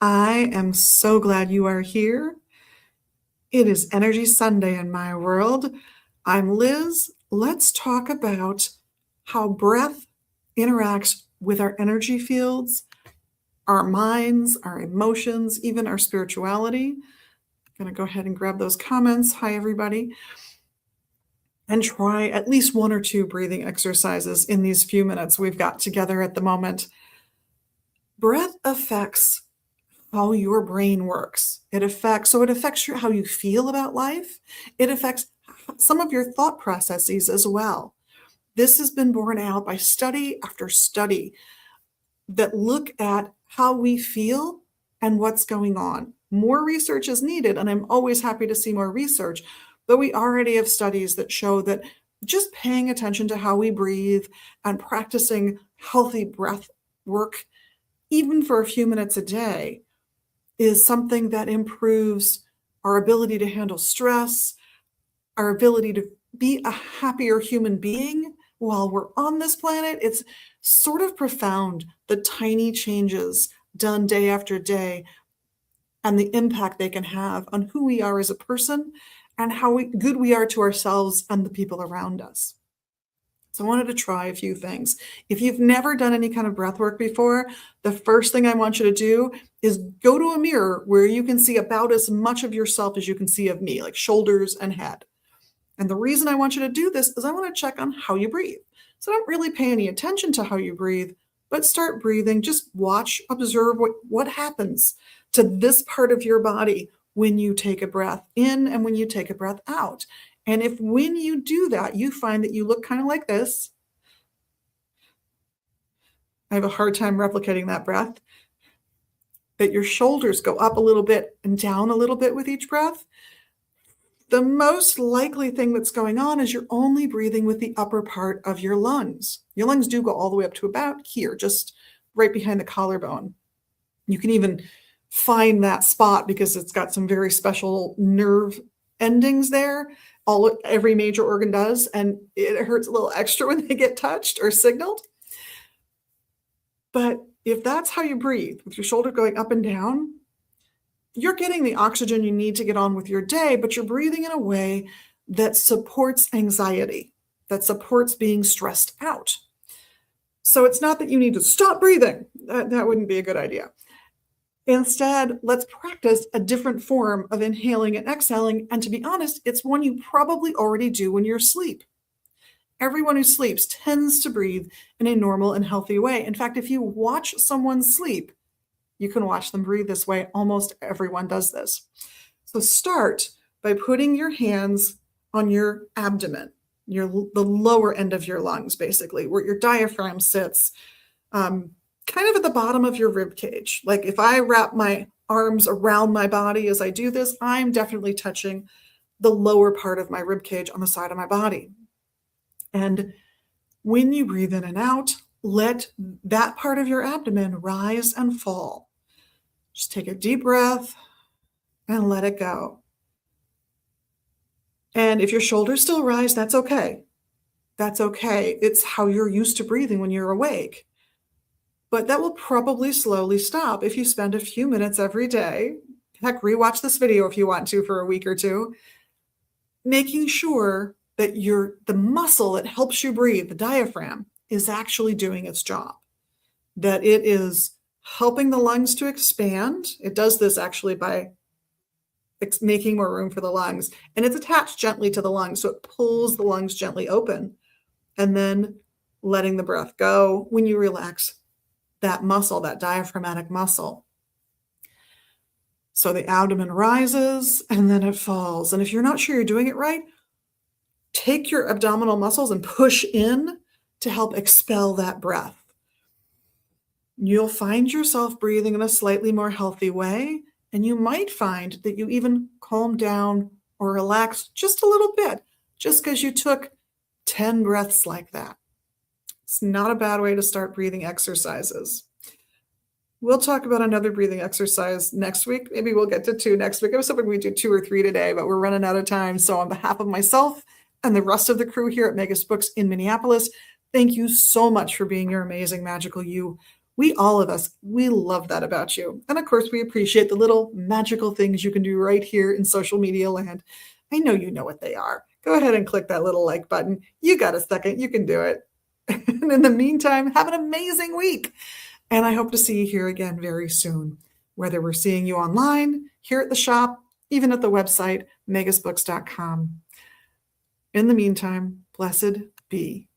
I am so glad you are here. It is Energy Sunday in my world. I'm Liz. Let's talk about how breath interacts with our energy fields, our minds, our emotions, even our spirituality. I'm going to go ahead and grab those comments. Hi, everybody. And try at least one or two breathing exercises in these few minutes we've got together at the moment. Breath affects how your brain works. It affects how you feel about life. It affects some of your thought processes as well. This has been borne out by study after study that look at how we feel and what's going on. More research is needed, and I'm always happy to see more research, but we already have studies that show that just paying attention to how we breathe and practicing healthy breath work, even for a few minutes a day, is something that improves our ability to handle stress, our ability to be a happier human being while we're on this planet. It's sort of profound, the tiny changes done day after day and the impact they can have on who we are as a person and how good we are to ourselves and the people around us. So I wanted to try a few things. If you've never done any kind of breath work before, the first thing I want you to do is go to a mirror where you can see about as much of yourself as you can see of me, like shoulders and head. And the reason I want you to do this is I want to check on how you breathe. So don't really pay any attention to how you breathe, but start breathing. Just watch, observe what happens to this part of your body when you take a breath in and when you take a breath out. And if when you do that, you find that you look kind of like this, I have a hard time replicating that breath, that your shoulders go up a little bit and down a little bit with each breath, the most likely thing that's going on is you're only breathing with the upper part of your lungs. Your lungs do go all the way up to about here, just right behind the collarbone. You can even find that spot because it's got some very special nerve endings there. Every major organ does, and it hurts a little extra when they get touched or signaled. But if that's how you breathe, with your shoulder going up and down, you're getting the oxygen you need to get on with your day, but you're breathing in a way that supports anxiety, that supports being stressed out. So it's not that you need to stop breathing. That wouldn't be a good idea. Instead, let's practice a different form of inhaling and exhaling. And to be honest, it's one you probably already do when you're asleep. Everyone who sleeps tends to breathe in a normal and healthy way. In fact, if you watch someone sleep, you can watch them breathe this way. Almost everyone does this. So start by putting your hands on your abdomen, the lower end of your lungs, basically, where your diaphragm sits, kind of at the bottom of your rib cage. Like if I wrap my arms around my body as I do this, I'm definitely touching the lower part of my rib cage on the side of my body. And when you breathe in and out, let that part of your abdomen rise and fall. Just take a deep breath and let it go. And if your shoulders still rise, that's okay. That's okay. It's how you're used to breathing when you're awake. But that will probably slowly stop if you spend a few minutes every day. Heck, rewatch this video if you want to for a week or two, making sure that the muscle that helps you breathe, the diaphragm, is actually doing its job, that it is helping the lungs to expand. It does this actually by making more room for the lungs, and it's attached gently to the lungs, so it pulls the lungs gently open, and then letting the breath go when you relax that muscle, that diaphragmatic muscle. So the abdomen rises and then it falls. And if you're not sure you're doing it right, take your abdominal muscles and push in to help expel that breath. You'll find yourself breathing in a slightly more healthy way, and you might find that you even calm down or relax just a little bit just because you took 10 breaths like that. It's not a bad way to start breathing exercises. We'll talk about another breathing exercise next week. Maybe we'll get to 2 next week. I was hoping we'd do 2 or 3 today, but we're running out of time. So on behalf of myself and the rest of the crew here at Megas Books in Minneapolis, thank you so much for being your amazing, magical you. We, all of us, we love that about you. And of course, we appreciate the little magical things you can do right here in social media land. I know you know what they are. Go ahead and click that little like button. You got a second, you can do it. And in the meantime, have an amazing week. And I hope to see you here again very soon, whether we're seeing you online, here at the shop, even at the website, magisbooks.com. In the meantime, blessed be.